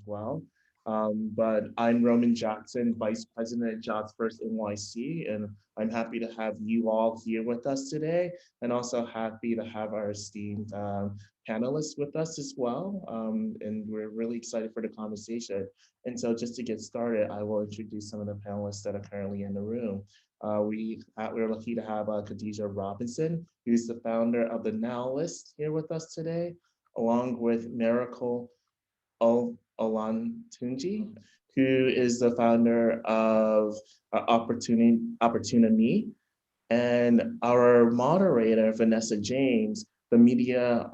well. But I'm Roman Jackson, Vice President at Jobs First NYC, and I'm happy to have you all here with us today, and also happy to have our esteemed panelists with us as well. And we're really excited for the conversation. And so just to get started, I will introduce some of the panelists that are currently in the room. We're lucky to have Khadijah Robinson, who's the founder of the Now List here with us today, along with Miracle Olatunji, who is the founder of Opportunity, and our moderator, Vanessa James, the media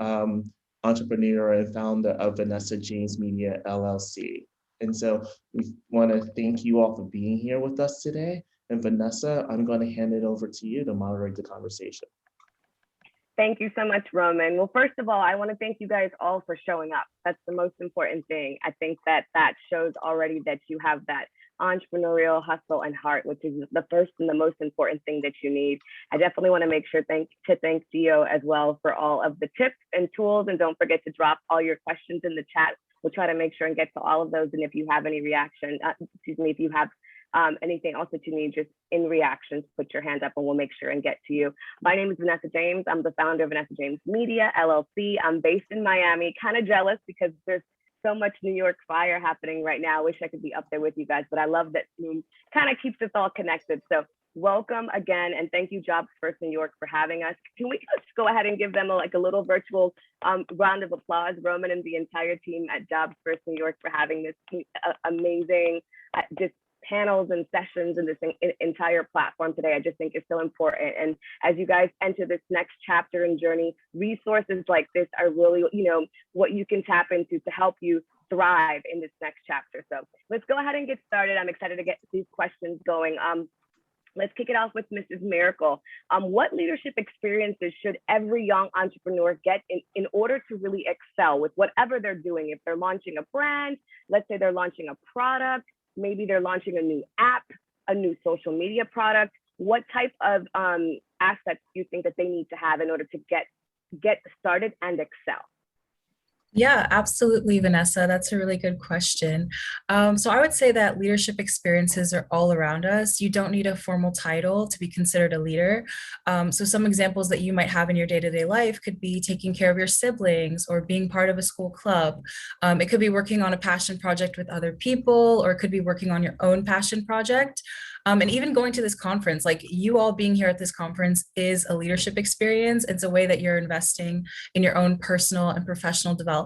entrepreneur and founder of Vanessa James Media LLC. And so we want to thank you all for being here with us today. And Vanessa, I'm going to hand it over to you to moderate the conversation. Thank you so much, Roman. Well, first of all, I want to thank you guys all for showing up. That's the most important thing. I think that shows already that you have that entrepreneurial hustle and heart, which is the first and the most important thing that you need. I definitely want to make sure to thank Gio as well for all of the tips and tools. And don't forget to drop all your questions in the chat. We'll try to make sure and get to all of those. And if you have any if you have anything else that you need just in reactions, put your hand up and we'll make sure and get to you. My name is Vanessa James. I'm the founder of Vanessa James Media LLC. I'm based in Miami, kind of jealous because there's so much New York fire happening right now. I wish I could be up there with you guys, but I love that Zoom kind of keeps us all connected. So welcome again, and thank you Jobs First New York for having us. Can we just go ahead and give them a little virtual round of applause, Roman and the entire team at Jobs First New York, for having this amazing just panels and sessions and this entire platform today. I just think is so important. And as you guys enter this next chapter and journey, resources like this are really, what you can tap into to help you thrive in this next chapter. So let's go ahead and get started. I'm excited to get these questions going. Let's kick it off with Mrs. Miracle. What leadership experiences should every young entrepreneur get in order to really excel with whatever they're doing? If they're launching a brand, let's say they're launching a product, maybe they're launching a new app, a new social media product. What type of assets do you think that they need to have in order to get started and excel? Yeah, absolutely, Vanessa. That's a really good question. So I would say that leadership experiences are all around us. You don't need a formal title to be considered a leader. So some examples that you might have in your day-to-day life could be taking care of your siblings or being part of a school club. It could be working on a passion project with other people, or it could be working on your own passion project. And even going to this conference, like you all being here at this conference is a leadership experience. It's a way that you're investing in your own personal and professional development.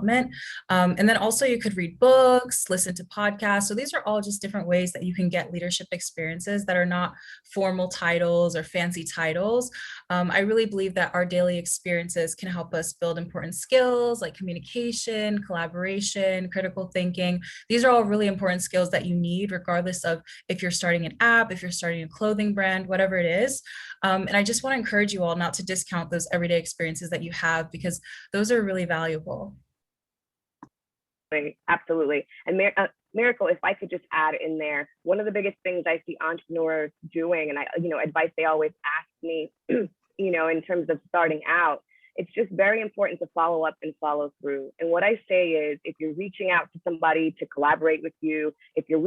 And then also you could read books, listen to podcasts. So these are all just different ways that you can get leadership experiences that are not formal titles or fancy titles. I really believe that our daily experiences can help us build important skills like communication, collaboration, critical thinking. These are all really important skills that you need regardless of if you're starting an app, if you're starting a clothing brand, whatever it is. And I just want to encourage you all not to discount those everyday experiences that you have, because those are really valuable. Absolutely. And Miracle, if I could just add in there, one of the biggest things I see entrepreneurs doing, and advice they always ask me, in terms of starting out, it's just very important to follow up and follow through. And what I say is, if you're reaching out to somebody to collaborate with you, if you're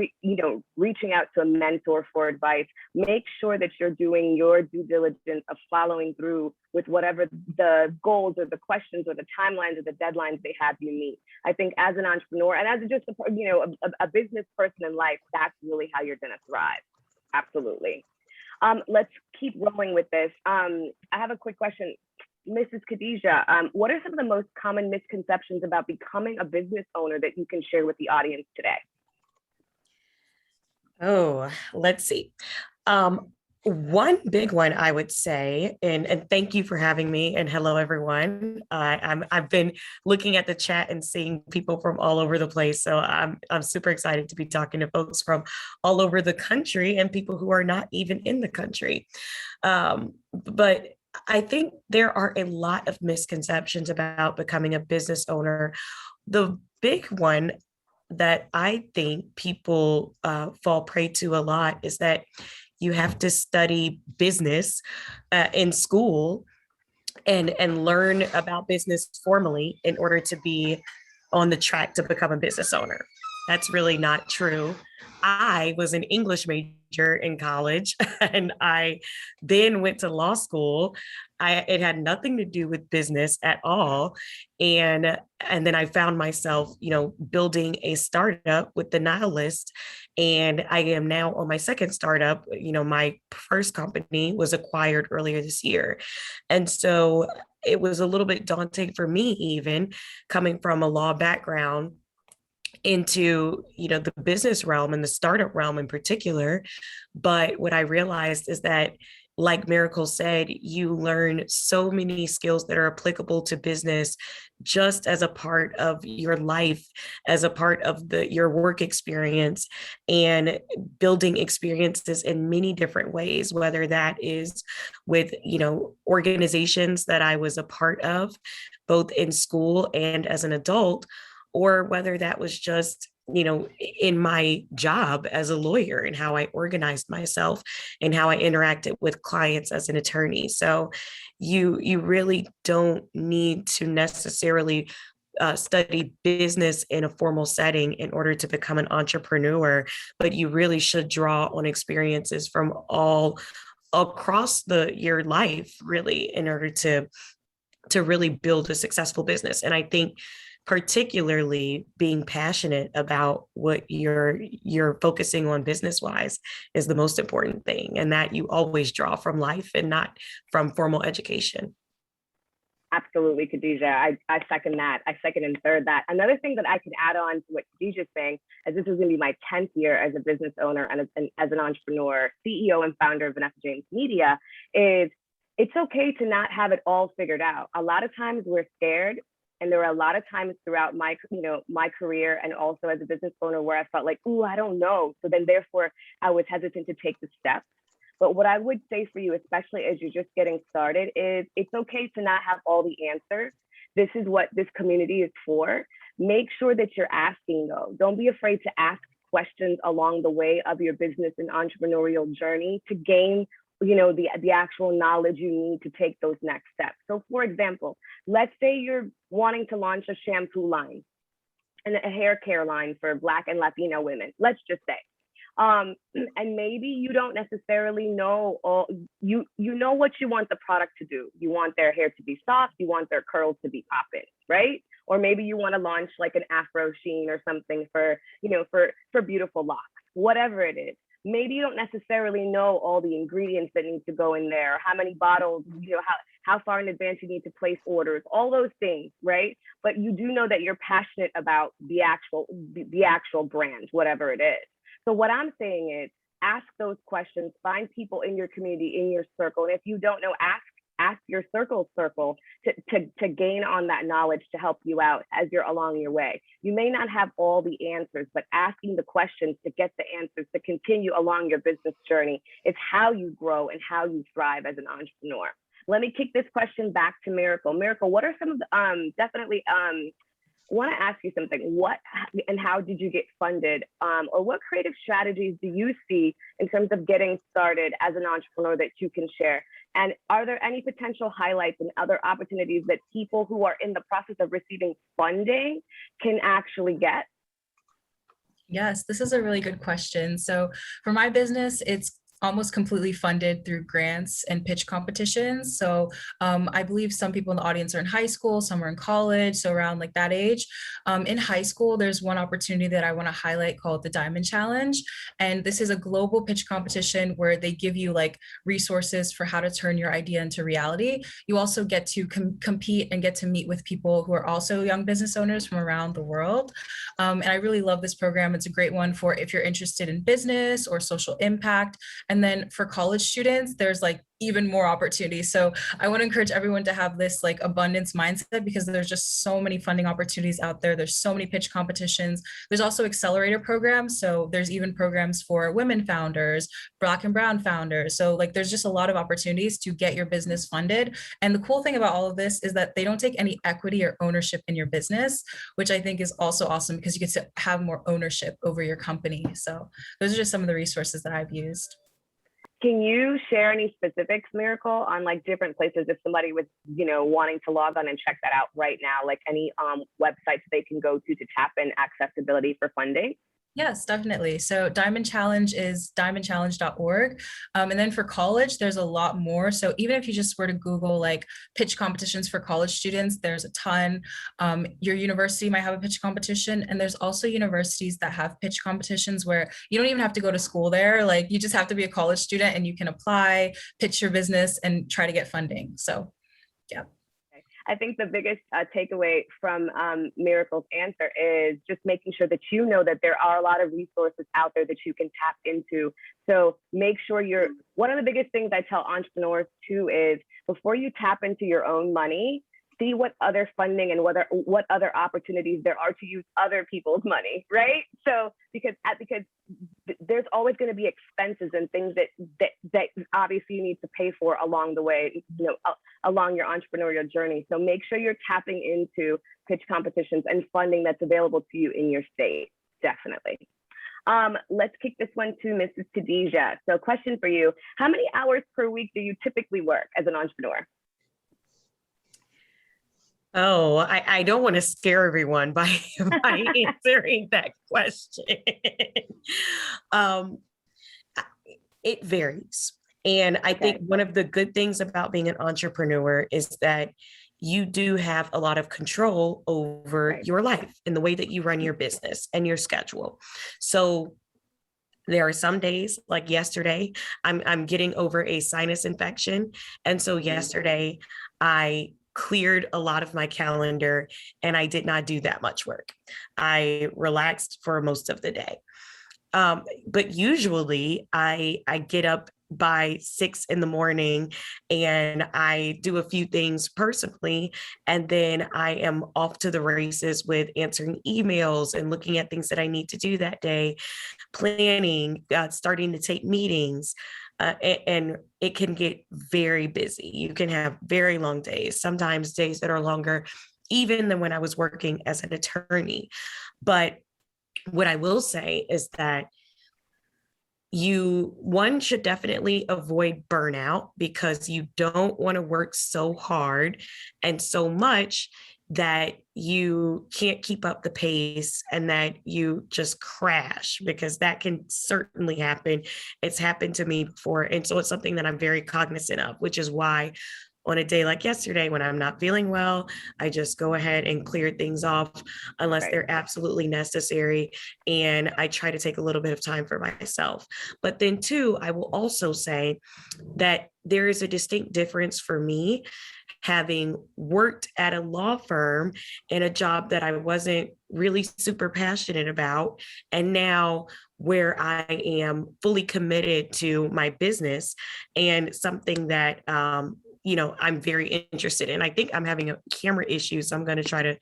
reaching out to a mentor for advice, make sure that you're doing your due diligence of following through with whatever the goals or the questions or the timelines or the deadlines they have you meet. I think as an entrepreneur and as just a business person in life, that's really how you're going to thrive. Absolutely. Let's keep rolling with this. I have a quick question. Mrs. Khadijah, what are some of the most common misconceptions about becoming a business owner that you can share with the audience today? Oh, let's see. One big one I would say, and thank you for having me, and hello everyone. I've been looking at the chat and seeing people from all over the place, so I'm super excited to be talking to folks from all over the country and people who are not even in the country. But I think there are a lot of misconceptions about becoming a business owner. The big one that I think people fall prey to a lot is that you have to study business in school and learn about business formally in order to be on the track to become a business owner. That's really not true. I was an English major in college and I then went to law school. It had nothing to do with business at all. And then I found myself, building a startup with the Nihilist. And I am now on my second startup. My first company was acquired earlier this year. And so it was a little bit daunting for me, even coming from a law background into the business realm and the startup realm in particular. But what I realized is that, like Miracle said, you learn so many skills that are applicable to business just as a part of your life, as a part of your work experience, and building experiences in many different ways, whether that is with organizations that I was a part of, both in school and as an adult, or whether that was just in my job as a lawyer and how I organized myself and how I interacted with clients as an attorney. So you really don't need to necessarily study business in a formal setting in order to become an entrepreneur, but you really should draw on experiences from all across your life, really, in order to really build a successful business. And I think particularly being passionate about what you're focusing on business wise is the most important thing, and that you always draw from life and not from formal education. Absolutely, Khadijah. I second that. I second and third that. Another thing that I could add on to what Khadijah's saying, as this is going to be my 10th year as a business owner and as an entrepreneur, CEO and founder of Vanessa James Media, is it's okay to not have it all figured out. A lot of times we're scared. And there were a lot of times throughout my career and also as a business owner where I felt like, ooh, I don't know. So then therefore I was hesitant to take the steps. But what I would say for you, especially as you're just getting started, is it's okay to not have all the answers. This is what this community is for. Make sure that you're asking though. Don't be afraid to ask questions along the way of your business and entrepreneurial journey to gain the actual knowledge you need to take those next steps. So for example, let's say you're wanting to launch a shampoo line and a hair care line for Black and Latino women, let's just say. And maybe you don't necessarily know you know what you want the product to do. You want their hair to be soft, you want their curls to be popping, right? Or maybe you want to launch like an afro sheen or something for beautiful locks, whatever it is. Maybe you don't necessarily know all the ingredients that need to go in there, how many bottles, how far in advance you need to place orders, all those things, right? But you do know that you're passionate about the actual brand, whatever it is. So what I'm saying is ask those questions, find people in your community, in your circle. And if you don't know, ask your circle to gain on that knowledge to help you out as you're along your way. You may not have all the answers, but asking the questions to get the answers to continue along your business journey is how you grow and how you thrive as an entrepreneur. Let me kick this question back to Miracle. Miracle, what are some of the I want to ask you something. What and how did you get funded? Or what creative strategies do you see in terms of getting started as an entrepreneur that you can share? And are there any potential highlights and other opportunities that people who are in the process of receiving funding can actually get? Yes, this is a really good question. So for my business, it's almost completely funded through grants and pitch competitions. So I believe some people in the audience are in high school, some are in college, so around like that age. In high school, there's one opportunity that I want to highlight called the Diamond Challenge. And this is a global pitch competition where they give you like resources for how to turn your idea into reality. You also get to compete and get to meet with people who are also young business owners from around the world. And I really love this program. It's a great one for if you're interested in business or social impact. And then for college students, there's like even more opportunities. So I want to encourage everyone to have this like abundance mindset because there's just so many funding opportunities out there. There's so many pitch competitions. There's also accelerator programs. So there's even programs for women founders, Black and brown founders. So like there's just a lot of opportunities to get your business funded. And the cool thing about all of this is that they don't take any equity or ownership in your business, which I think is also awesome because you get to have more ownership over your company. So those are just some of the resources that I've used. Can you share any specifics, Miracle, on like different places if somebody was, wanting to log on and check that out right now, like any websites they can go to tap in accessibility for funding? Yes, definitely. So Diamond Challenge is diamondchallenge.org. And then for college, there's a lot more. So even if you just were to Google like pitch competitions for college students, there's a ton. Your university might have a pitch competition. And there's also universities that have pitch competitions where you don't even have to go to school there. Like you just have to be a college student and you can apply, pitch your business and try to get funding. So yeah. I think the biggest takeaway from Miracle's answer is just making sure that you know that there are a lot of resources out there that you can tap into. So make sure one of the biggest things I tell entrepreneurs too is before you tap into your own money, see what other funding and what other opportunities there are to use other people's money, right? So because there's always going to be expenses and things that obviously you need to pay for along the way, along your entrepreneurial journey. So make sure you're tapping into pitch competitions and funding that's available to you in your state, definitely. Let's kick this one to Mrs. Khadijah. So question for you, how many hours per week do you typically work as an entrepreneur? Oh, I don't want to scare everyone by answering that question. It varies. And I think one of the good things about being an entrepreneur is that you do have a lot of control over your life and the way that you run your business and your schedule. So there are some days like yesterday, I'm getting over a sinus infection. And so yesterday I cleared a lot of my calendar and I did not do that much work. I relaxed for most of the day. But usually I get up by 6 a.m. and I do a few things personally, and then I am off to the races with answering emails and looking at things that I need to do that day, planning, starting to take meetings. And it can get very busy. You can have very long days, sometimes days that are longer, even than when I was working as an attorney. But what I will say is that one should definitely avoid burnout, because you don't want to work so hard and so much that you can't keep up the pace and that you just crash, because that can certainly happen. It's happened to me before. And so it's something that I'm very cognizant of, which is why on a day like yesterday, when I'm not feeling well, I just go ahead and clear things off unless they're absolutely necessary. And I try to take a little bit of time for myself. But then too, I will also say that there is a distinct difference for me having worked at a law firm in a job that I wasn't really super passionate about, and now where I am fully committed to my business and something that I'm very interested in. I think I'm having a camera issue, so I'm going to try to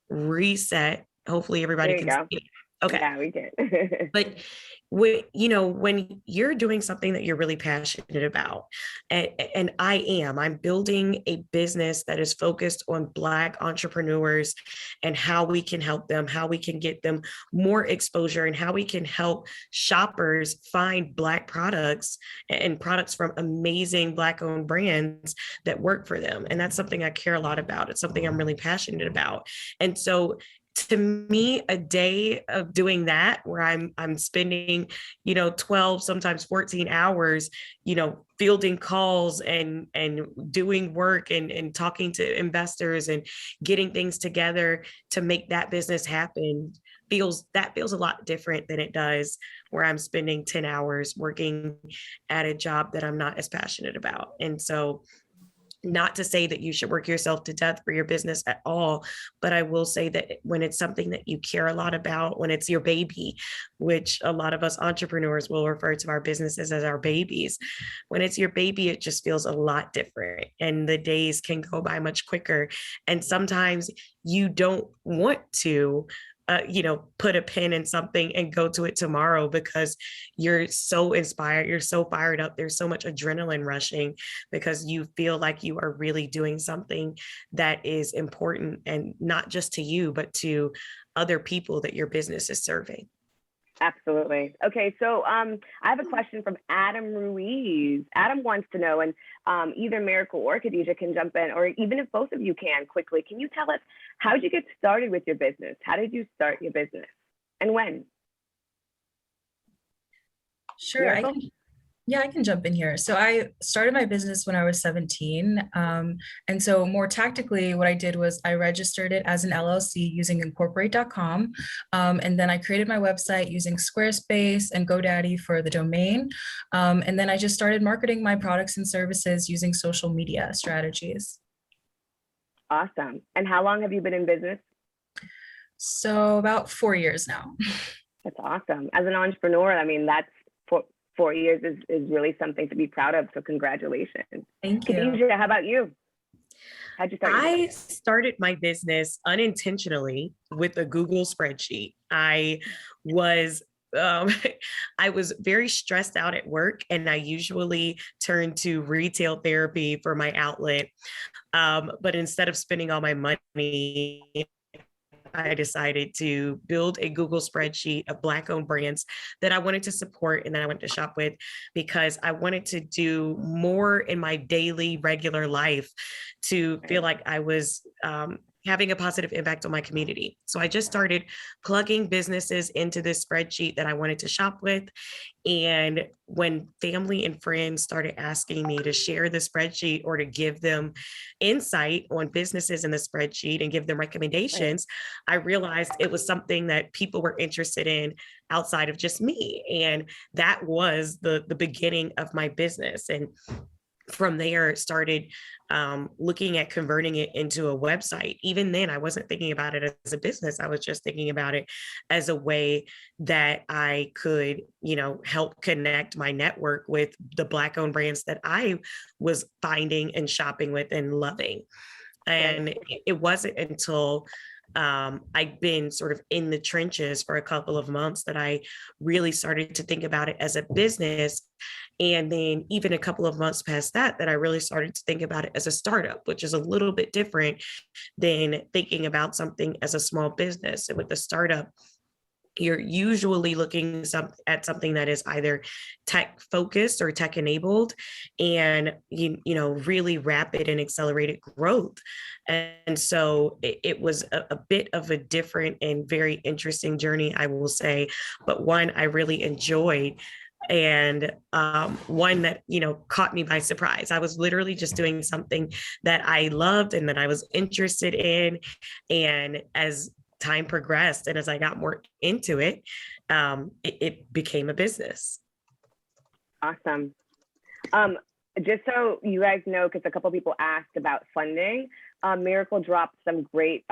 reset. Hopefully everybody can see. Okay. Yeah, we can. But when you're doing something that you're really passionate about, and I'm building a business that is focused on Black entrepreneurs and how we can help them, how we can get them more exposure, and how we can help shoppers find Black products and products from amazing Black-owned brands that work for them. And that's something I care a lot about. It's something I'm really passionate about. And so to me, a day of doing that, where I'm spending, 12, sometimes 14 hours, fielding calls and doing work and talking to investors and getting things together to make that business happen feels a lot different than it does where I'm spending 10 hours working at a job that I'm not as passionate about. And so, not to say that you should work yourself to death for your business at all, but I will say that when it's something that you care a lot about, when it's your baby, which a lot of us entrepreneurs will refer to our businesses as our babies, when it's your baby, it just feels a lot different and the days can go by much quicker. And sometimes you don't want to put a pin in something and go to it tomorrow because you're so inspired, you're so fired up, there's so much adrenaline rushing because you feel like you are really doing something that is important, and not just to you, but to other people that your business is serving. Absolutely. Okay, so I have a question from Adam Ruiz. Adam wants to know, and either Miracle or Khadijah can jump in, or even if both of you can quickly, can you tell us how did you get started with your business? How did you start your business, and when? Sure, Miracle? I can jump in here. So I started my business when I was 17. And so more tactically, what I did was I registered it as an LLC using incorporate.com. And then I created my website using Squarespace and GoDaddy for the domain. And then I just started marketing my products and services using social media strategies. Awesome. And how long have you been in business? So about 4 years now. That's awesome. As an entrepreneur, I mean, that's 4 years is really something to be proud of. So congratulations. Thank you. Khadijah, how about you? How'd you start? I started my business unintentionally with a Google spreadsheet. I was I was very stressed out at work, and I usually turn to retail therapy for my outlet. But instead of spending all my money, I decided to build a Google spreadsheet of Black-owned brands that I wanted to support and that I wanted to shop with, because I wanted to do more in my daily, regular life to feel like I was having a positive impact on my community. So I just started plugging businesses into this spreadsheet that I wanted to shop with. And when family and friends started asking me to share the spreadsheet or to give them insight on businesses in the spreadsheet and give them recommendations, I realized it was something that people were interested in outside of just me. And that was the beginning of my business. And from there, it started looking at converting it into a website. Even then, I wasn't thinking about it as a business. I was just thinking about it as a way that I could, help connect my network with the Black-owned brands that I was finding and shopping with and loving. And it wasn't until I'd been sort of in the trenches for a couple of months that I really started to think about it as a business. And then even a couple of months past that I really started to think about it as a startup, which is a little bit different than thinking about something as a small business. And with the startup, you're usually looking at something that is either tech focused or tech enabled, and really rapid and accelerated growth. And so it was a bit of a different and very interesting journey, I will say, but one I really enjoyed, and one that caught me by surprise. I was literally just doing something that I loved and that I was interested in, and as time progressed and as I got more into it, it became a business. Awesome. Just so you guys know, because a couple people asked about funding, Miracle dropped some great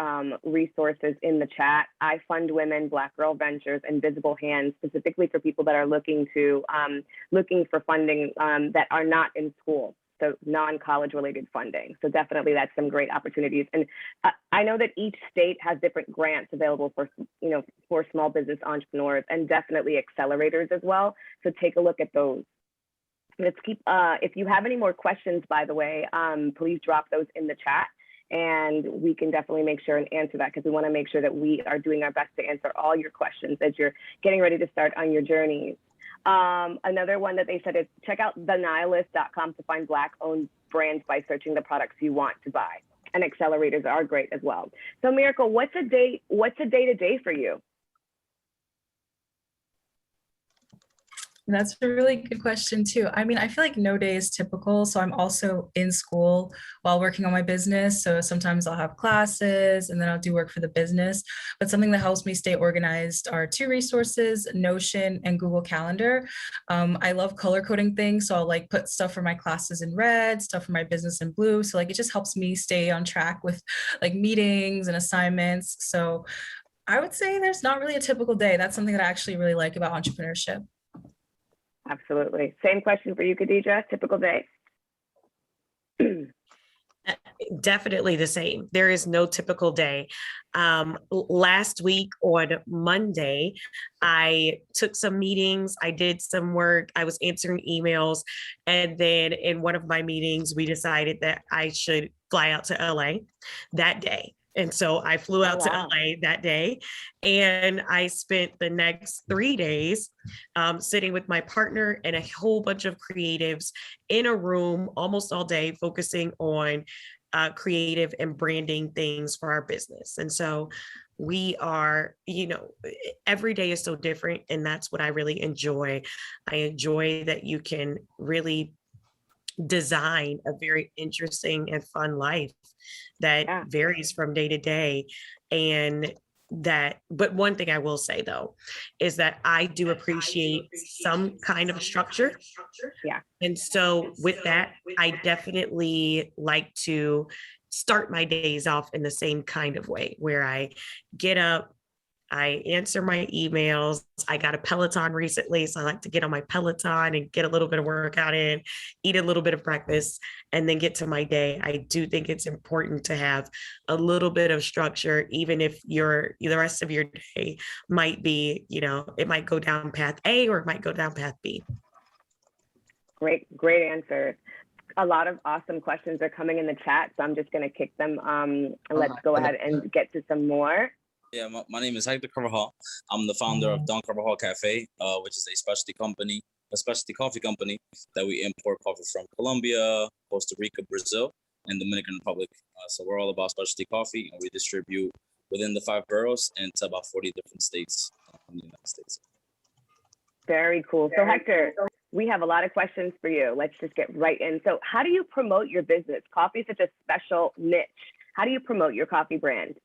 resources in the chat. I Fund Women, Black Girl Ventures, and Visible Hands, specifically for people that are looking for funding that are not in school. So non-college related funding. So definitely that's some great opportunities. And I know that each state has different grants available for small business entrepreneurs, and definitely accelerators as well. So take a look at those. Let's keep, if you have any more questions, by the way, please drop those in the chat, and we can definitely make sure and answer that, because we want to make sure that we are doing our best to answer all your questions as you're getting ready to start on your journeys. Another one that they said is check out thenihilist.com to find Black-owned brands by searching the products you want to buy. And accelerators are great as well. So Miracle, what's a day-to-day for you? That's a really good question too. I mean, I feel like no day is typical. So I'm also in school while working on my business. So sometimes I'll have classes and then I'll do work for the business. But something that helps me stay organized are two resources, Notion and Google Calendar. I love color coding things. So I'll put stuff for my classes in red, stuff for my business in blue. So it just helps me stay on track with meetings and assignments. So I would say there's not really a typical day. That's something that I actually really like about entrepreneurship. Absolutely. Same question for you, Khadijah. Typical day? Definitely the same. There is no typical day. Last week on Monday, I took some meetings, I did some work, I was answering emails, and then in one of my meetings, we decided that I should fly out to LA that day. And so I flew out to LA that day, and I spent the next 3 days sitting with my partner and a whole bunch of creatives in a room almost all day, focusing on creative and branding things for our business. And so we are, every day is so different. And that's what I really enjoy. I enjoy that you can really design a very interesting and fun life that varies from day to day. But one thing I will say though, is that I do appreciate some kind of structure. Yeah. And so with that, I definitely like to start my days off in the same kind of way, where I get up, I answer my emails. I got a Peloton recently, so I like to get on my Peloton and get a little bit of workout in, eat a little bit of breakfast, and then get to my day. I do think it's important to have a little bit of structure, even if the rest of your day might be, it might go down path A or it might go down path B. Great answers. A lot of awesome questions are coming in the chat, so I'm just going to kick them. And let's go ahead and get to some more. Yeah, my name is Hector Carvajal. I'm the founder of Don Carvajal Cafe, which is a specialty coffee company that we import coffee from Colombia, Costa Rica, Brazil, and Dominican Republic. So we're all about specialty coffee, and we distribute within the 5 boroughs and to about 40 different states in the United States. Very cool. So Hector, we have a lot of questions for you. Let's just get right in. So how do you promote your business? Coffee is such a special niche. How do you promote your coffee brand?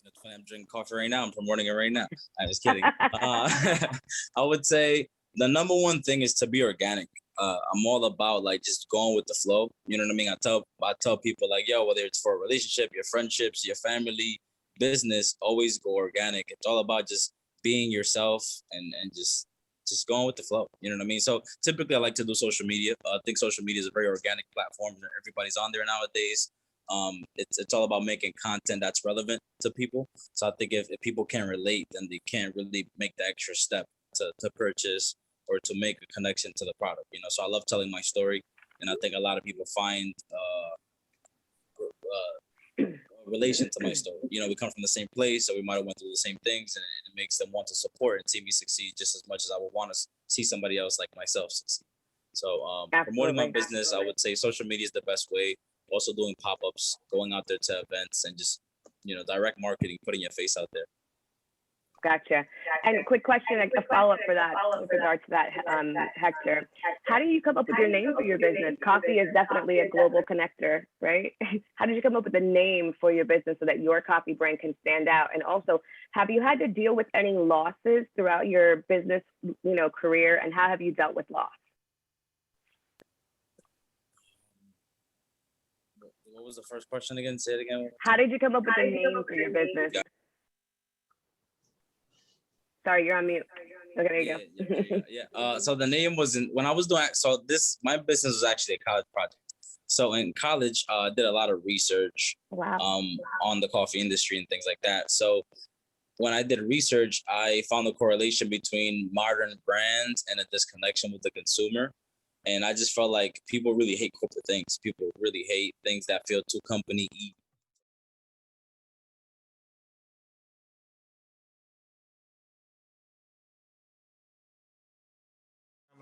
It's funny, I'm drinking coffee right now. I'm promoting it right now. I'm just kidding. I would say the number one thing is to be organic. I'm all about like just going with the flow. You know what I mean? I tell people like, yo, whether it's for a relationship, your friendships, your family, business, always go organic. It's all about just being yourself and just going with the flow. You know what I mean? So typically I like to do social media. I think social media is a very organic platform. Everybody's on there nowadays. It's all about making content that's relevant to people. So I think if people can relate, then they can't really make the extra step to purchase or to make a connection to the product. So I love telling my story, and I think a lot of people find relation to my story. We come from the same place, so we might have went through the same things, and it makes them want to support and see me succeed just as much as I would want to see somebody else like myself succeed. So promoting my business, I would say social media is the best way. Also doing pop-ups, going out there to events, and just, direct marketing, putting your face out there. Gotcha. And quick question, like a follow-up for that, with regard to that, Hector. How do you come up with your name for your business? Coffee is definitely a global connector, right? How did you come up with a name for your business so that your coffee brand can stand out? And also, have you had to deal with any losses throughout your business, career, and how have you dealt with loss? What was the first question again? Say it again. How did you come up with a name for your business? Sorry, you're on mute. Okay, there you go. So the name wasn't, when I was doing, my business was actually a college project. So in college, I did a lot of research on the coffee industry and things like that. So when I did research, I found a correlation between modern brands and a disconnection with the consumer. And I just felt like people really hate corporate things. People really hate things that feel too company-y.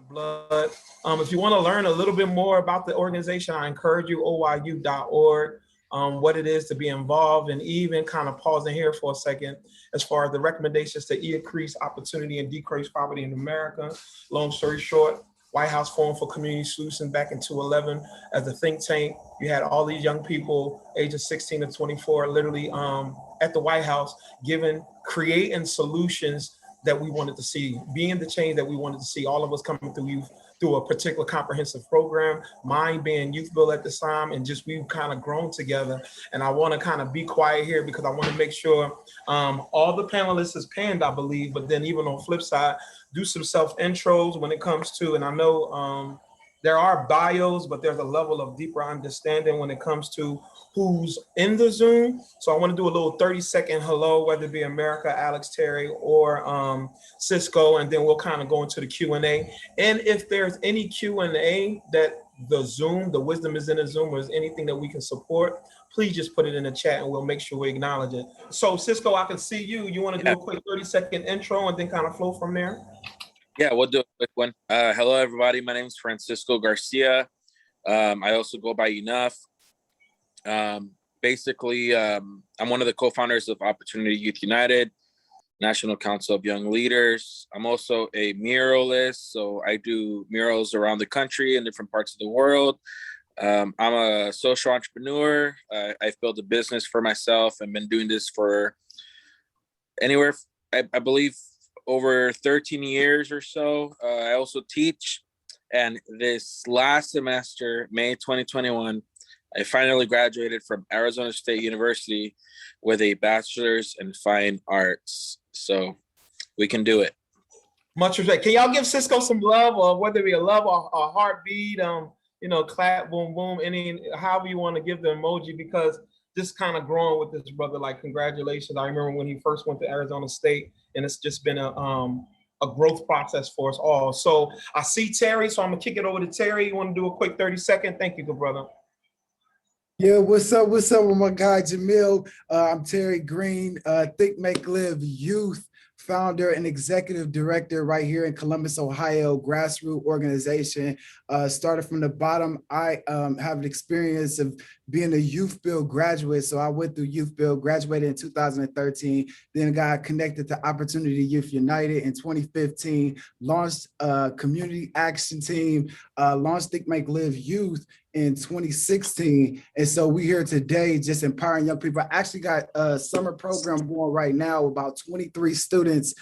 Blood. If you want to learn a little bit more about the organization, I encourage you, oyu.org, what it is to be involved, and even kind of pausing here for a second as far as the recommendations to increase opportunity and decrease poverty in America. Long story short, White House Forum for Community Solutions back in 2011 as a think tank. You had all these young people, ages 16 to 24, literally at the White House, creating solutions that we wanted to see, being the change that we wanted to see, all of us coming through youth through a particular comprehensive program, mine being Youth Bill at this time, and just we've kind of grown together. And I want to kind of be quiet here because I want to make sure all the panelists is panned, I believe, but then even on the flip side, do some self-intros when it comes to, and I know there are bios, but there's a level of deeper understanding when it comes to who's in the Zoom. So I want to do a little 30-second hello, whether it be America, Alex, Terry, or Cisco, and then we'll kind of go into the Q&A. And if there's any Q&A that the Zoom, the wisdom is in the Zoom, or is anything that we can support, please just put it in the chat and we'll make sure we acknowledge it. So Cisco, I can see you. You want to do a quick 30-second intro and then kind of flow from there? Yeah, we'll do a quick one. Hello, everybody. My name is Francisco Garcia. I also go by Enough. Basically, I'm one of the co-founders of Opportunity Youth United, National Council of Young Leaders. I'm also a muralist, so I do murals around the country and different parts of the world. I'm a social entrepreneur. I've built a business for myself and been doing this for anywhere, I believe, over 13 years or so. I also teach. And this last semester, May 2021, I finally graduated from Arizona State University with a bachelor's in fine arts. So we can do it. Much respect. Can y'all give Cisco some love, or whether it be a love or a heartbeat, clap, boom, boom, however you want to give the emoji, because just kind of growing with this brother, like, congratulations. I remember when he first went to Arizona State, and it's just been a growth process for us all. So I see Terry, so I'm gonna kick it over to Terry. You want to do a quick 30-second? Thank you, good brother. Yeah, what's up? What's up with my guy Jamiel? I'm Terry Green, Think Make Live Youth founder and executive director right here in Columbus, Ohio, grassroots organization. Started from the bottom. I have an experience of being a Youth Build graduate. So I went through Youth Build, graduated in 2013, then got connected to Opportunity Youth United in 2015, launched a community action team, launched Think Make Live Youth in 2016. And so we here today just empowering young people. I actually got a summer program going right now, about 23 students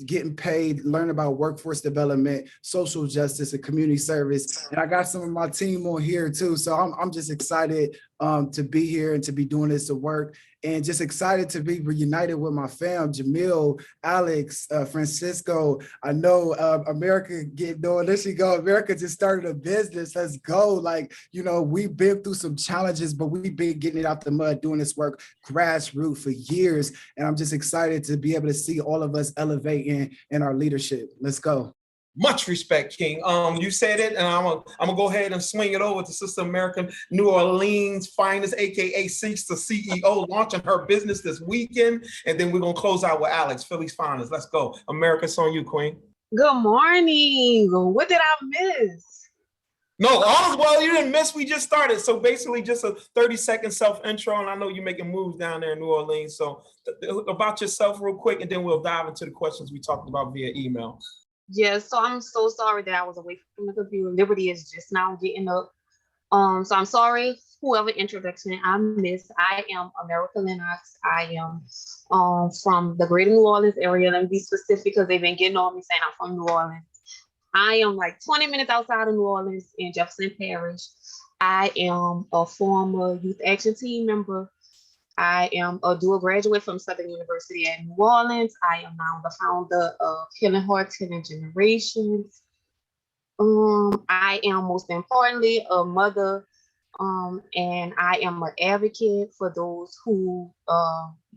getting paid, learning about workforce development, social justice, and community service. And I got some of my team on here too. So I'm just excited to be here and to be doing this work, and just excited to be reunited with my fam, Jamiel, Alex, Francisco. I know America there she go. America just started a business. Let's go. Like, we've been through some challenges, but we've been getting it out the mud, doing this work grassroots for years. And I'm just excited to be able to see all of us elevating in our leadership. Let's go. Much respect, King. You said it, and I'm gonna go ahead and swing it over to Sister America, New Orleans finest, aka Seeks the CEO, launching her business this weekend, and then we're gonna close out with Alex, Philly's finest. Let's go. America's on you, Queen. Good morning. What did I miss? No, all is well. You didn't miss. We just started. So basically, just a 30-second self-intro, and I know you're making moves down there in New Orleans. So about yourself, real quick, and then we'll dive into the questions we talked about via email. Yes, so I'm so sorry that I was away from the computer. Liberty is just now getting up. So I'm sorry, whoever introduction I missed. I am America Lenox. I am from the greater New Orleans area. Let me be specific because they've been getting on me saying I'm from New Orleans. I am like 20 minutes outside of New Orleans in Jefferson Parish. I am a former youth action team member. I am a dual graduate from Southern University at New Orleans. I am now the founder of Healing Hearts, Healing Generations. I am most importantly a mother, and I am an advocate for those who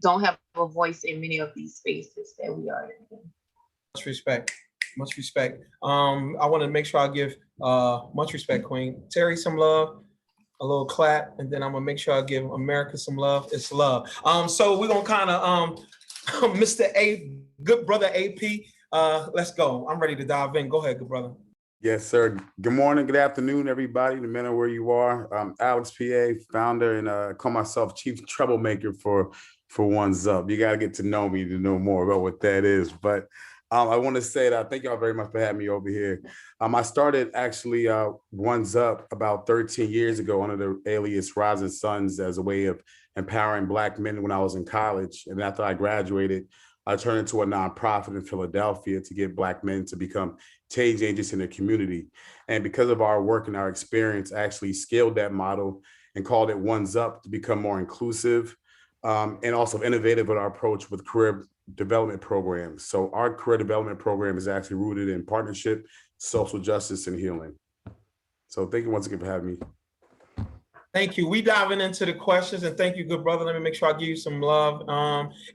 don't have a voice in many of these spaces that we are in. Much respect. Much respect. I want to make sure I give much respect, Queen. Terry some love. A little clap, and then I'm gonna make sure I give America some love. It's love. So we're gonna kind of Mr. A, good brother AP. Let's go. I'm ready to dive in. Go ahead, good brother. Yes, sir. Good morning, good afternoon, everybody, no matter where you are. I'm Alex Peay, founder, and call myself Chief Troublemaker for One's Up. You got to get to know me to know more about what that is. But I want to say that thank y'all very much for having me over here. I started actually One's Up about 13 years ago under the alias Rising Suns as a way of empowering Black men when I was in college. And after I graduated, I turned into a nonprofit in Philadelphia to get Black men to become change agents in the community. And because of our work and our experience, I actually scaled that model and called it One's Up to become more inclusive and also innovative in our approach with career development programs. So our career development program is actually rooted in partnership, social justice, and healing. So thank you once again for having me. Thank you. We diving into the questions, and thank you, good brother. Let me make sure I give you some love.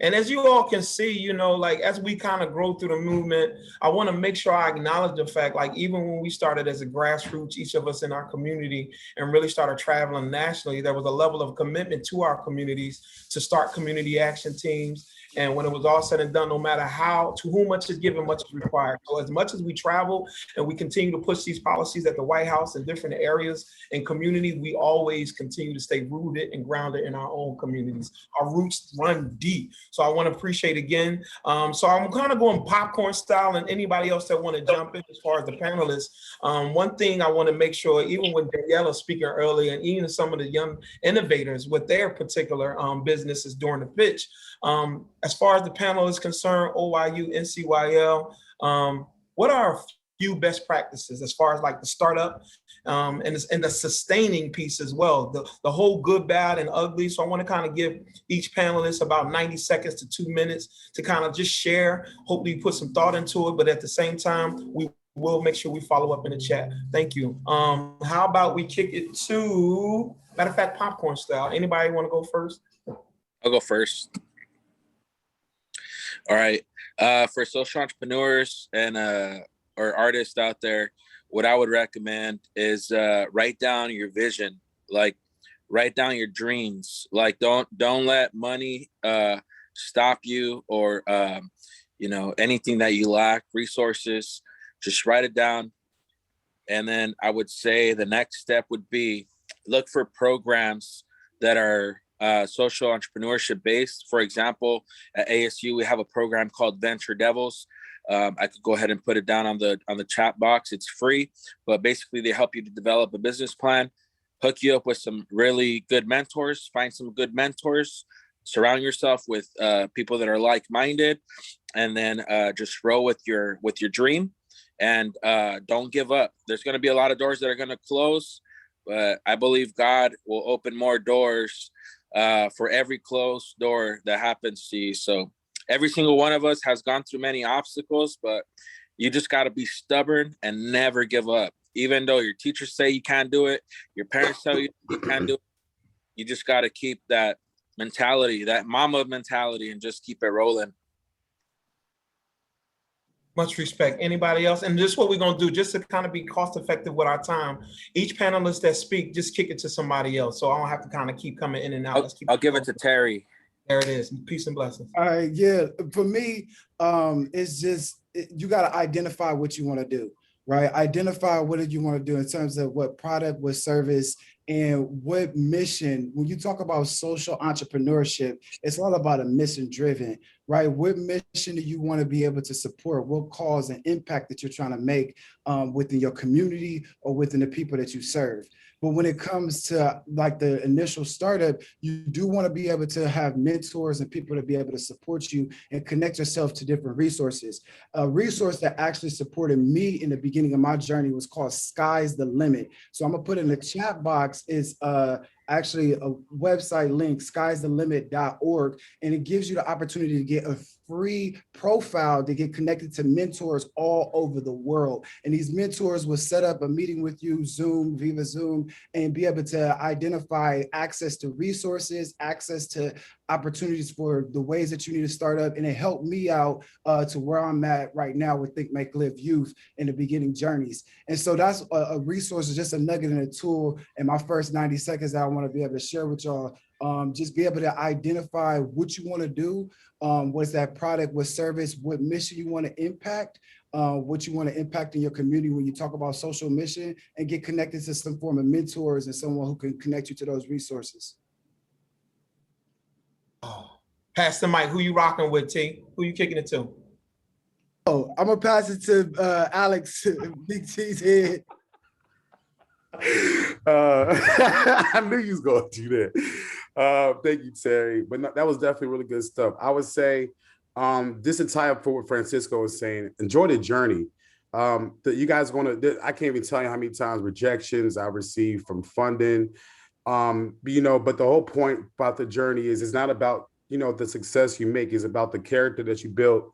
And as you all can see, you know, like as we kind of grow through the movement, I want to make sure I acknowledge the fact, like even when we started as a grassroots, each of us in our community, and really started traveling nationally, there was a level of commitment to our communities to start community action teams. And when it was all said and done, no matter how, to whom much is given, much is required. So as much as we travel and we continue to push these policies at the White House in different areas and communities, we always continue to stay rooted and grounded in our own communities. Our roots run deep. So I want to appreciate again. So I'm kind of going popcorn style, and anybody else that want to jump in as far as the panelists. One thing I want to make sure, even with Daniela was speaking earlier, and even some of the young innovators with their particular businesses during the pitch, as far as the panel is concerned, OYU, NCYL, what are a few best practices as far as like the startup and the sustaining piece as well, the whole good, bad, and ugly. So I want to kind of give each panelist about 90 seconds to 2 minutes to kind of just share, hopefully put some thought into it, but at the same time, we will make sure we follow up in the chat. Thank you. How about we kick it to, matter of fact, popcorn style. Anybody want to go first? I'll go first. All right. For social entrepreneurs and or artists out there, what I would recommend is write down your vision, like write down your dreams. Like don't let money stop you, or you know, anything that you lack, resources. Just write it down. And then I would say the next step would be look for programs that are social entrepreneurship based. For example, at ASU, we have a program called Venture Devils. I could go ahead and put it down on the chat box. It's free, but basically they help you to develop a business plan, hook you up with some really good mentors, find some good mentors, surround yourself with people that are like-minded, and then just roll with your dream, and don't give up. There's going to be a lot of doors that are going to close, but I believe God will open more doors for every closed door that happens to you. So every single one of us has gone through many obstacles, but you just got to be stubborn and never give up. Even though your teachers say you can't do it, your parents tell you you can't do it, you just got to keep that mentality, that mama mentality, and just keep it rolling. Much respect. Anybody else? And this is what we're going to do, just to kind of be cost effective with our time. Each panelist that speak, just kick it to somebody else, so I don't have to kind of keep coming in and out. I'll give it to Terry. There it is. Peace and blessings. All right, yeah. For me, it's just, you got to identify what you want to do, right? Identify what you want to do in terms of what product, what service, and what mission. When you talk about social entrepreneurship, it's all about a mission driven, right? What mission do you want to be able to support? What cause and impact that you're trying to make within your community or within the people that you serve? But when it comes to like the initial startup, you do want to be able to have mentors and people to be able to support you and connect yourself to different resources. A resource that actually supported me in the beginning of my journey was called Sky's the Limit. So I'm gonna put in the chat box is actually a website link, skysthelimit.org, and it gives you the opportunity to get a free profile to get connected to mentors all over the world. And these mentors will set up a meeting with you, Zoom, Viva Zoom, and be able to identify access to resources, access to opportunities for the ways that you need to start up. And it helped me out to where I'm at right now with Think, Make, Live Youth in the beginning journeys. And so that's a resource, just a nugget and a tool in my first 90 seconds that I want to be able to share with y'all. Just be able to identify what you want to do, what's that product, what service, what mission you want to impact, what you want to impact in your community when you talk about social mission, and get connected to some form of mentors and someone who can connect you to those resources. Oh, pass the mic. Who you rocking with, T? Who you kicking it to? Oh, I'm gonna pass it to Alex, Big T's head. I knew you was going to do that. Thank you, Terry. But no, that was definitely really good stuff. I would say, this entire for what Francisco was saying, enjoy the journey. That you guys are going to, I can't even tell you how many times rejections I've received from funding. But the whole point about the journey is it's not about, the success you make, it's about the character that you built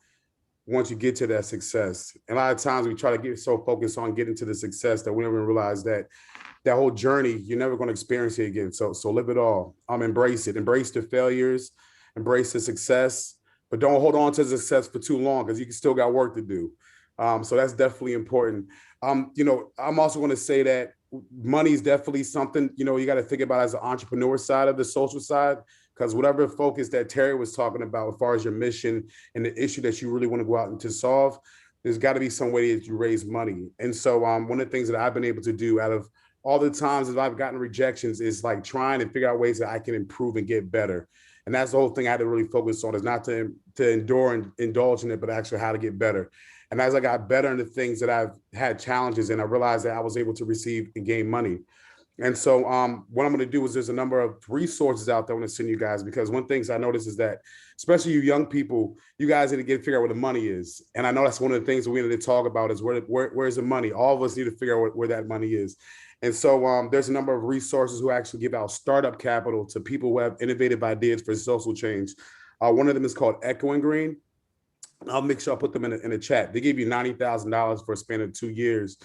once you get to that success. And a lot of times we try to get so focused on getting to the success that we never realize that that whole journey, you're never going to experience it again. So live it all. Embrace it. Embrace the failures, embrace the success, but don't hold on to the success for too long because you still got work to do. So that's definitely important. You know, I'm also going to say that money is definitely something, you know, you got to think about as an entrepreneur side of the social side, because whatever focus that Terry was talking about as far as your mission and the issue that you really want to go out and to solve, there's got to be some way that you raise money. And so one of the things that I've been able to do out of all the times that I've gotten rejections is like trying to figure out ways that I can improve and get better. And that's the whole thing I had to really focus on, is not to endure and indulge in it, but actually how to get better. And as I got better in the things that I've had challenges in, I realized that I was able to receive and gain money. And so what I'm going to do is there's a number of resources out there I want to send you guys, because one of the things I noticed is that, especially you young people, you guys need to figure out where the money is. And I know that's one of the things that we need to talk about is where's the money? All of us need to figure out where that money is. And so there's a number of resources who actually give out startup capital to people who have innovative ideas for social change. One of them is called Echoing Green. I'll make sure I put them in the chat. They give you $90,000 for a span of 2 years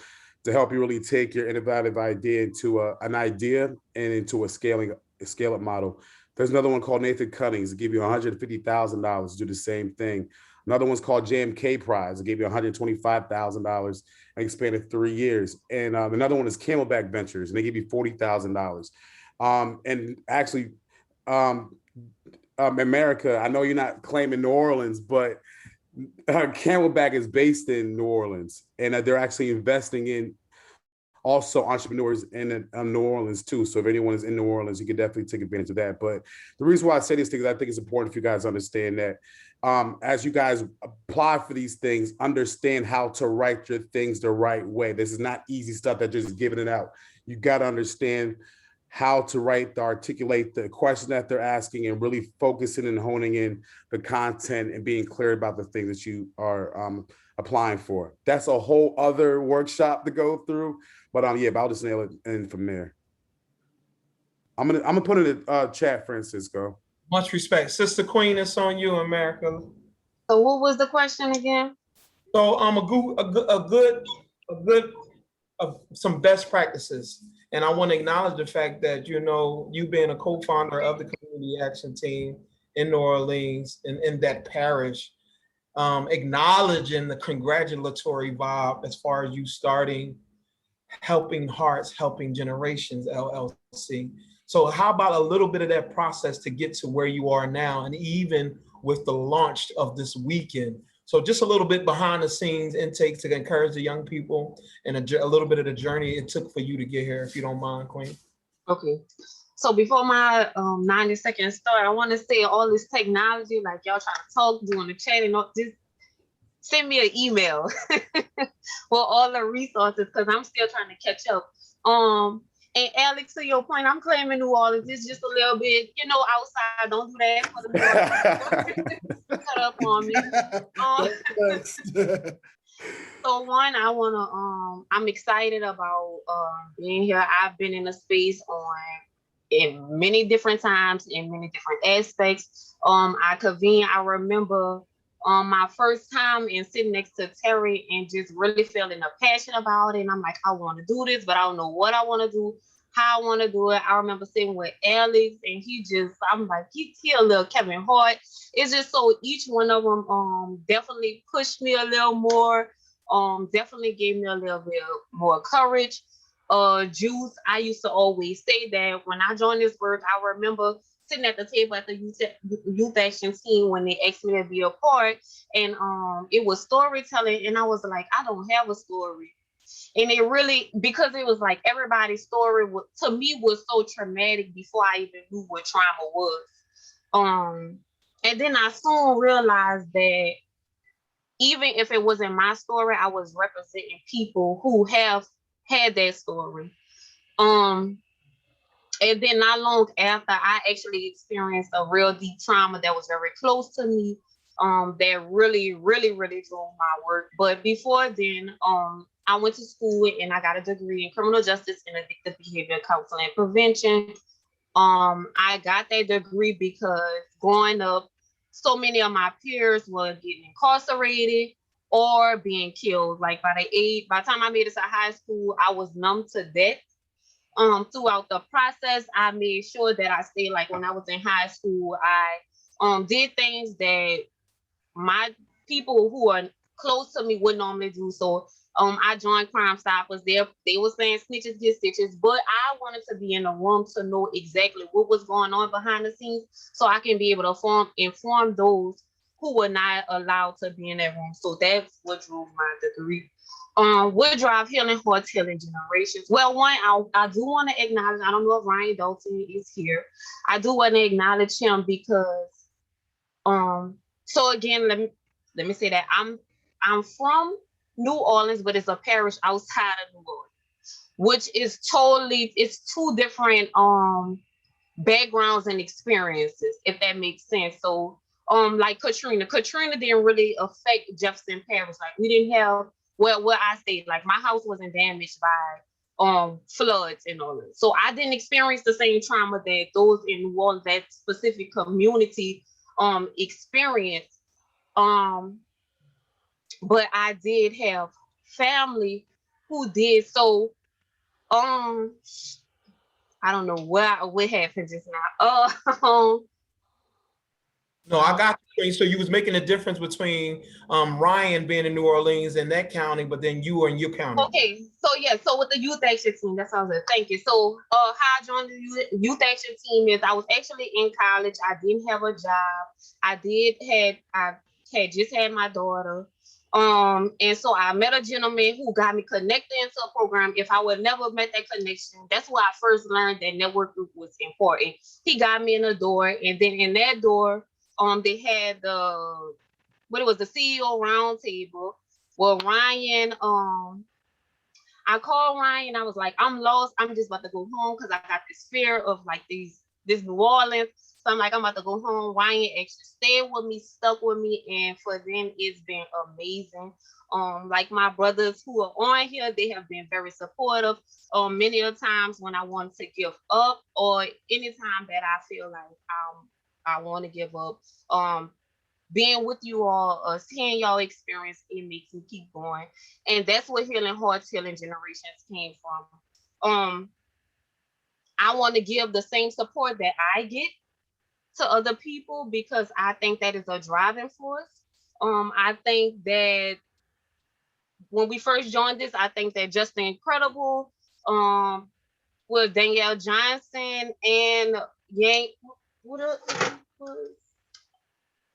to help you really take your innovative idea into an idea and into a scale-up model. There's another one called Nathan Cummings to give you $150,000 to do the same thing. Another one's called JMK Prize. It gave you $125,000 and expanded 3 years. And another one is Camelback Ventures, and they give you $40,000. And actually, America, I know you're not claiming New Orleans, but Camelback is based in New Orleans, and they're actually investing in also entrepreneurs in New Orleans too. So if anyone is in New Orleans, you can definitely take advantage of that. But the reason why I say these things, I think it's important for you guys to understand that as you guys apply for these things, understand how to write your things the right way. This is not easy stuff that just giving it out. You got to understand how to articulate the question that they're asking, and really focusing and honing in the content and being clear about the things that you are applying for. That's a whole other workshop to go through, but but I'll just nail it in from there. I'm gonna put it in the chat, Francisco. Much respect. Sister Queen, it's on you, America. So what was the question again? So some best practices. And I want to acknowledge the fact that, you know, you being a co-founder of the community action team in New Orleans and in that parish, acknowledging the congratulatory vibe as far as you starting Helping Hearts, Helping Generations, LLC. So how about a little bit of that process to get to where you are now, and even with the launch of this weekend? So just a little bit behind the scenes intake to encourage the young people, and a little bit of the journey it took for you to get here, if you don't mind, Queen. Okay. So before my 90 seconds start, I want to say all this technology, like y'all trying to talk, doing the chat and all, just send me an email with all the resources, because I'm still trying to catch up. And Alex, to your point, I'm claiming New Orleans. It's just a little bit, you know, outside. Don't do that for the cut up on me. So one, I'm excited about being here. I've been in a space in many different times, in many different aspects. I remember my first time and sitting next to Terry and just really feeling a passion about it. And I'm like, I want to do this, but I don't know what I want to do, how I want to do it. I remember sitting with Alex, and I'm like, he's a little Kevin Hart. It's just so each one of them definitely pushed me a little more, definitely gave me a little bit more courage. Juice, I used to always say that when I joined this work, I remember sitting at the table at the youth action team when they asked me to be a part, and it was storytelling, and I was like, I don't have a story. And it really, because it was like everybody's story to me was so traumatic before I even knew what trauma was. And then I soon realized that even if it wasn't my story, I was representing people who have had that story. And then not long after, I actually experienced a real deep trauma that was very close to me, that really, really, really drove my work. But before then, I went to school and I got a degree in criminal justice and addictive behavior counseling and prevention. I got that degree because growing up, so many of my peers were getting incarcerated or being killed. Like by the time I made it to high school, I was numb to death. Throughout the process, I made sure that I stayed, like when I was in high school, I did things that my people who are close to me would normally do. So I joined Crime Stoppers. They were saying snitches get stitches, but I wanted to be in the room to know exactly what was going on behind the scenes, so I can be able to inform those who were not allowed to be in that room. So that's what drove my degree. What drive healing hearts, healing generations? Well, one, I do want to acknowledge, I don't know if Ryan Dalton is here. I do want to acknowledge him because so again, let me say that I'm from New Orleans, but it's a parish outside of New Orleans, which is it's two different backgrounds and experiences, if that makes sense. So like Katrina didn't really affect Jefferson Parish. Like we didn't have, well, what I stayed, like my house wasn't damaged by floods and all that. So I didn't experience the same trauma that those in New Orleans, that specific community experience. But I did have family who did. So I don't know what happened just now. No, I got you. So you was making a difference between Ryan being in New Orleans and that county, but then you were in your county. Okay, so yeah, so with the youth action team, that sounds good. Thank you. So how I joined the youth action team is I was actually in college. I didn't have a job. I had just had my daughter. And so I met a gentleman who got me connected into a program. If I would never met that connection, that's where I first learned that networking was important. He got me in the door, and then in that door, they had the CEO roundtable. Well, Ryan, I called Ryan. I was like, I'm lost. I'm just about to go home because I got this fear of like this New Orleans. So I'm like, I'm about to go home. Ryan actually stayed with me, stuck with me, and for them, it's been amazing. Like my brothers who are on here, they have been very supportive. Many of the times when I want to give up, or anytime that I feel like I want to give up, being with you all, seeing y'all experience, it makes me keep going. And that's what Healing Hearts, Healing Generations came from. I want to give the same support that I get to other people because I think that is a driving force. I think that when we first joined this, I think that Just Incredible, with Danielle Johnson and Yang,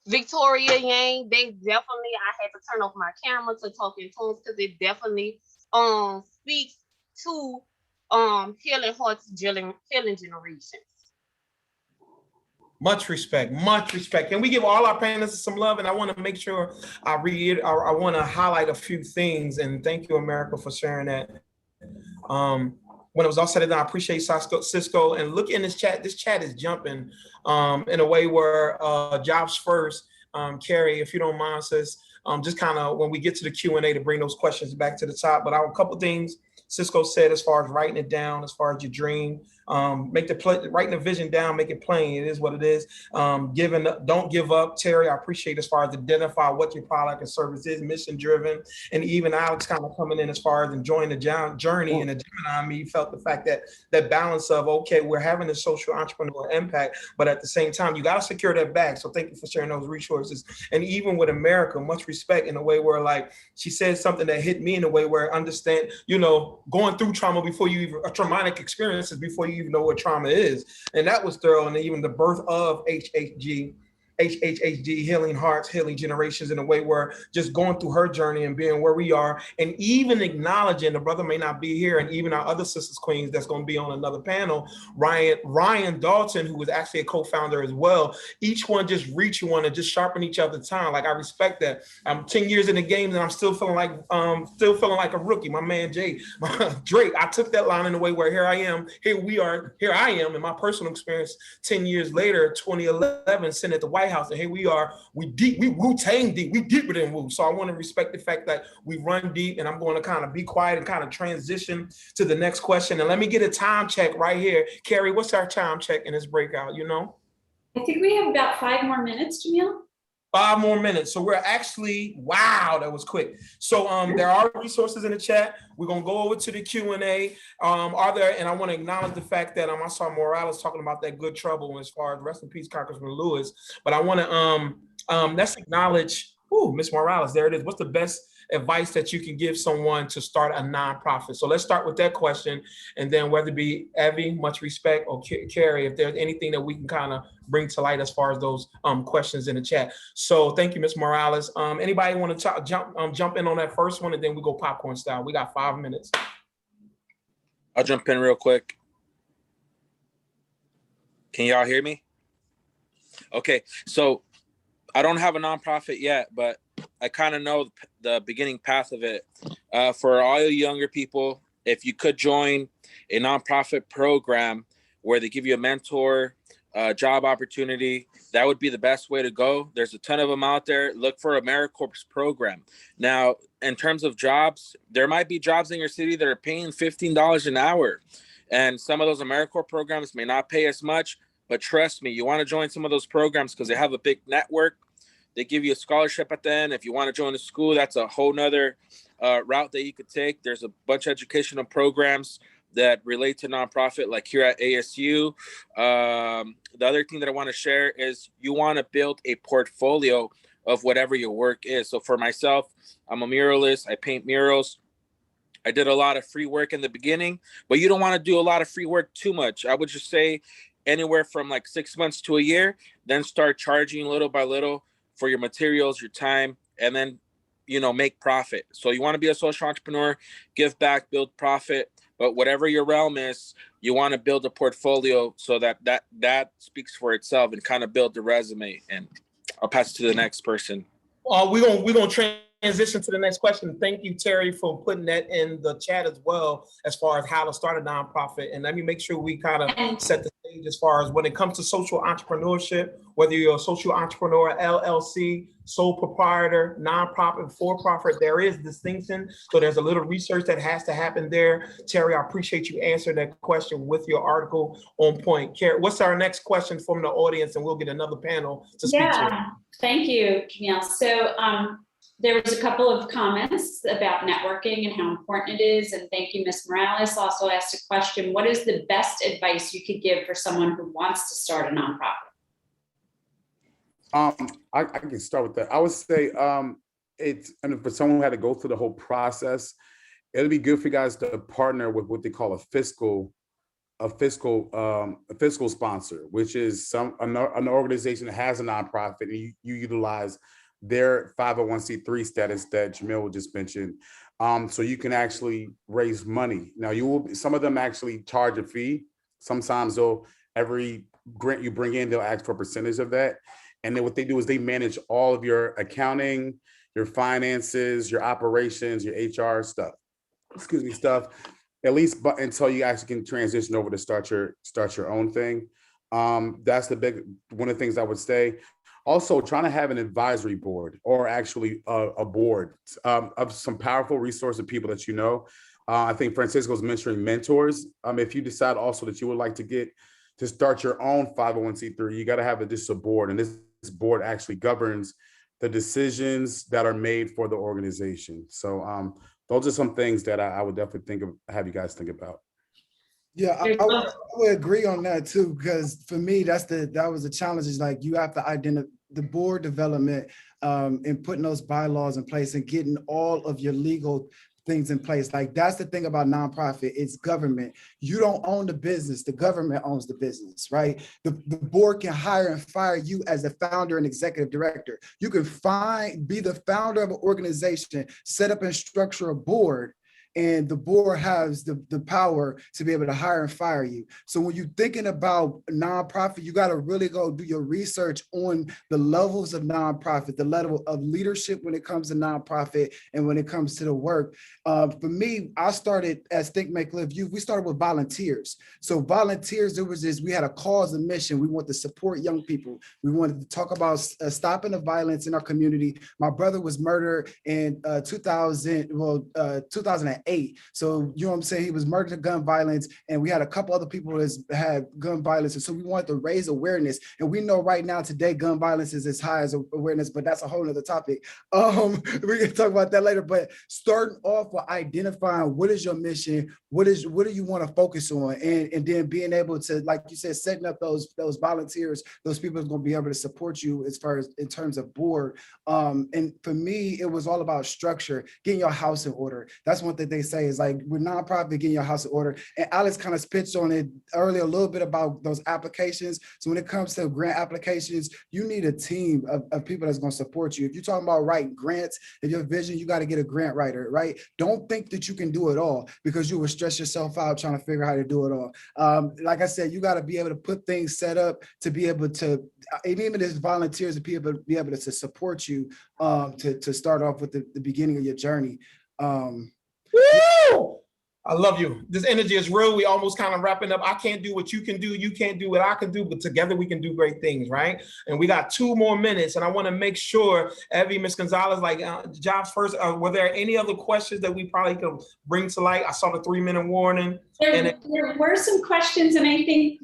Victoria Yang, they definitely, I had to turn off my camera to talk in tongues because it definitely speaks to healing hearts, healing generations. Much respect, much respect. Can we give all our panelists some love? And I want to make sure I want to highlight a few things. And thank you, America, for sharing that. When it was all said and done, I appreciate Cisco. And look in this chat is jumping in a way where jobs first. Carrie, if you don't mind, sis, just kind of when we get to the Q&A to bring those questions back to the top. But a couple things Cisco said as far as writing it down, as far as your dream, writing the vision down, make it plain. It is what it is. Don't give up. Terry, I appreciate as far as identify what your product and service is, mission driven. And even Alex kind of coming in as far as enjoying the journey. And the Gemini me felt the fact that balance of, okay, we're having a social entrepreneurial impact, but at the same time, you got to secure that bag. So thank you for sharing those resources. And even with America, much respect in a way where, like, she said something that hit me in a way where I understand, going through trauma before you even, traumatic experiences before you even know what trauma is. And that was thorough. And even the birth of HHG, Healing Hearts, Healing Generations, in a way where just going through her journey and being where we are, and even acknowledging the brother may not be here, and even our other sisters queens that's going to be on another panel, Ryan Dalton, who was actually a co-founder as well. Each one just reach one and just sharpen each other's time. Like, I respect that. I'm 10 years in the game and I'm still feeling like a rookie. My man Drake, I took that line in a way where here I am in my personal experience 10 years later, 2011, sitting at the White House, and here we are, we Wu-Tang deep, we deeper than Wu. So I want to respect the fact that we run deep, and I'm going to kind of be quiet and kind of transition to the next question. And let me get a time check right here. Carrie, what's our time check in this breakout, I think we have about 5 more minutes, Jamiel. 5 more minutes. So we're actually, wow, that was quick. So there are resources in the chat. We're gonna go over to the Q&A. Are there, and I want to acknowledge the fact that I saw Morales talking about that good trouble as far as rest in peace, Congressman Lewis. But I want to let's acknowledge, Miss Morales, there it is. What's the best advice that you can give someone to start a nonprofit? So let's start with that question, and then whether it be Evie, much respect, or Carrie, if there's anything that we can kind of bring to light as far as those questions in the chat. So thank you, Ms. Morales. Anybody want to jump in on that first one, and then we go popcorn style. We got 5 minutes. I'll jump in real quick. Can y'all hear me? Okay, so I don't have a nonprofit yet, but I kind of know the beginning path of it. For all you younger people, if you could join a nonprofit program where they give you a mentor, job opportunity, that would be the best way to go. There's a ton of them out there. Look for AmeriCorps program. Now, in terms of jobs, there might be jobs in your city that are paying $15 an hour. And some of those AmeriCorps programs may not pay as much, but trust me, you want to join some of those programs because they have a big network. They give you a scholarship at the end. If you want to join a school, that's a whole nother route that you could take. There's a bunch of educational programs that relate to nonprofit, like here at ASU. The other thing that I want to share is you want to build a portfolio of whatever your work is. So for myself, I'm a muralist. I paint murals. I did a lot of free work in the beginning, but you don't want to do a lot of free work too much. I would just say anywhere from like 6 months to a year, then start charging little by little for your materials, your time, and then, make profit. So you want to be a social entrepreneur, give back, build profit, but whatever your realm is, you want to build a portfolio so that speaks for itself and kind of build the resume. And I'll pass it to the next person. We're gonna transition to the next question. Thank you, Terry, for putting that in the chat as well, as far as how to start a nonprofit. And let me make sure we kind of set the stage as far as when it comes to social entrepreneurship, whether you're a social entrepreneur, LLC, sole proprietor, nonprofit, for-profit, there is distinction. So there's a little research that has to happen there. Terry, I appreciate you answering that question with your article on point. Carrie, what's our next question from the audience? And we'll get another panel to speak to. Thank you, Jamiel. So there was a couple of comments about networking and how important it is. And thank you, Ms. Morales. Also asked a question, what is the best advice you could give for someone who wants to start a nonprofit? I can start with that. I would say and for someone who had to go through the whole process, it'll be good for you guys to partner with what they call a fiscal sponsor, which is an organization that has a nonprofit, and you utilize their 501c3 status that Jamiel just mentioned. So you can actually raise money. Now some of them actually charge a fee. Sometimes every grant you bring in, they'll ask for a percentage of that. And then what they do is they manage all of your accounting, your finances, your operations, your HR stuff, at least until you actually can transition over to start your own thing. That's one of the things I would say. Also, trying to have an advisory board, or actually a board of some powerful resources of people that you know. I think Francisco's mentoring mentors. If you decide also that you would like to start your own 501c3, you got to have just a board, and this board actually governs the decisions that are made for the organization. So those are some things that I would definitely have you guys think about. Yeah, I would agree on that too, because for me, that was the challenge, is like you have to identify the board development and putting those bylaws in place and getting all of your legal things in place. Like, that's the thing about nonprofit, it's government. You don't own the business, the government owns the business, right? The board can hire and fire you as a founder and executive director. You can be the founder of an organization, set up and structure a board, and the board has the power to be able to hire and fire you. So when you're thinking about nonprofit, you got to really go do your research on the levels of nonprofit, the level of leadership when it comes to nonprofit and when it comes to the work. For me, I started as Think, Make, Live Youth. We started with volunteers. So volunteers, we had a cause and mission. We want to support young people. We wanted to talk about stopping the violence in our community. My brother was murdered in 2008. 2008. So, you know what I'm saying? He was murdered in gun violence, and we had a couple other people that had gun violence. And so we wanted to raise awareness. And we know right now today, gun violence is as high as awareness, but that's a whole other topic. We can talk about that later, but starting off with identifying what is your mission, what do you want to focus on, and then being able to, like you said, setting up those volunteers, those people are going to be able to support you as far as in terms of board. And for me, it was all about structure, getting your house in order. That's one thing they say is like, we're nonprofit, getting your house in order. And Alex kind of pitched on it earlier a little bit about those applications. So when it comes to grant applications, you need a team of people that's going to support you. If you're talking about writing grants, if your vision, you got to get a grant writer, right? Don't think that you can do it all, because you will stress yourself out trying to figure out how to do it all. Like I said, you got to be able to put things set up to be able to, even as volunteers, to be able to support you to start off with the beginning of your journey. Woo! I love you. This energy is real. We almost kind of wrapping up. I can't do what you can do. You can't do what I can do, but together we can do great things, right? And we got 2 more minutes, and I want to make sure, Evie, Ms. Gonzalez, like Jobs first, were there any other questions that we probably could bring to light? I saw the 3-minute warning. There were some questions, and I think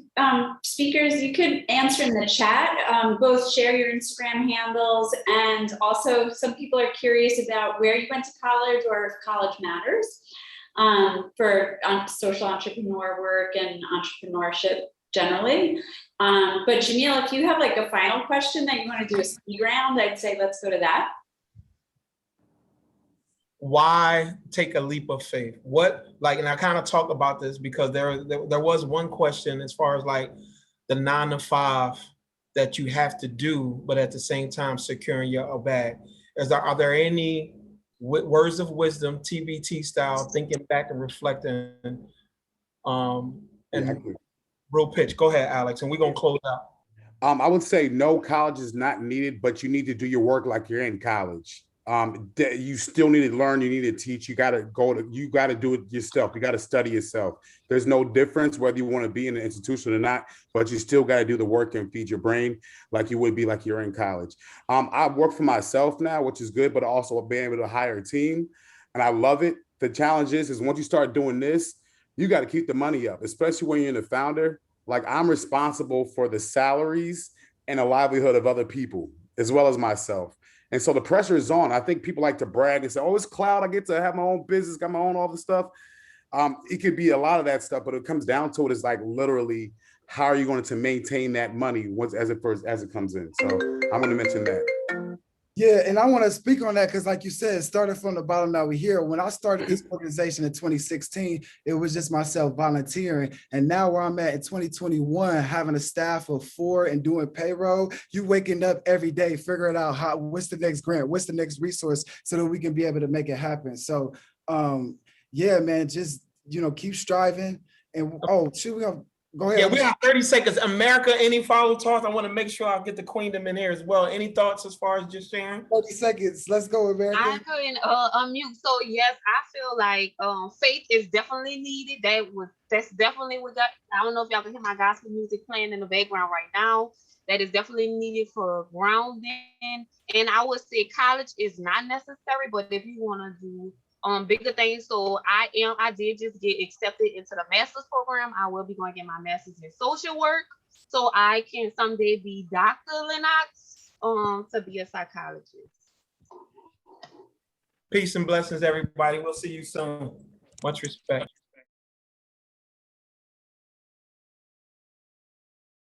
speakers, you could answer in the chat, both share your Instagram handles, and also some people are curious about where you went to college or if college matters. For social entrepreneur work and entrepreneurship generally. But Jamiel, if you have like a final question that you want to do a speed round, I'd say let's go to that. Why take a leap of faith? What, like, and I kind of talk about this because there was one question as far as like the 9 to 5 that you have to do, but at the same time securing your bag. Are there any words of wisdom, TBT style, thinking back and reflecting, and real pitch? Go ahead, Alex, and we're gonna close out. I would say no, college is not needed, but you need to do your work like you're in college. You still need to learn, you need to teach, you got to do it yourself. You got to study yourself. There's no difference whether you want to be in an institution or not, but you still got to do the work and feed your brain like you would be like you're in college. I work for myself now, which is good, but also being able to hire a team, and I love it. The challenge is once you start doing this, you got to keep the money up, especially when you're in the founder. Like, I'm responsible for the salaries and the livelihood of other people as well as myself. And so the pressure is on. I think people like to brag and say, oh, it's cloud. I get to have my own business, got my own, all the stuff. It could be a lot of that stuff, but it comes down to it is like literally, how are you going to maintain that money as it comes in? So I'm going to mention that. Yeah, and I want to speak on that because, like you said, it started from the bottom. Now we're here. When I started this organization in 2016, it was just myself volunteering. And now where I'm at in 2021, having a staff of 4 and doing payroll, you waking up every day, figuring out what's the next grant, what's the next resource, so that we can be able to make it happen. So, yeah, man, just, keep striving. And we have. Go ahead. Yeah, we have 30 seconds. America, any follow thoughts? I want to make sure I get the queendom in here as well. Any thoughts as far as just sharing? 30 seconds. Let's go, America. I couldn't unmute. So yes, I feel like faith is definitely needed. That's definitely what got. I don't know if y'all can hear my gospel music playing in the background right now. That is definitely needed for grounding. And I would say college is not necessary, but if you want to do bigger things. So I did just get accepted into the master's program. I will be going to get my master's in social work, so I can someday be Dr. Lenox, to be a psychologist. Peace and blessings, everybody. We'll see you soon. Much respect.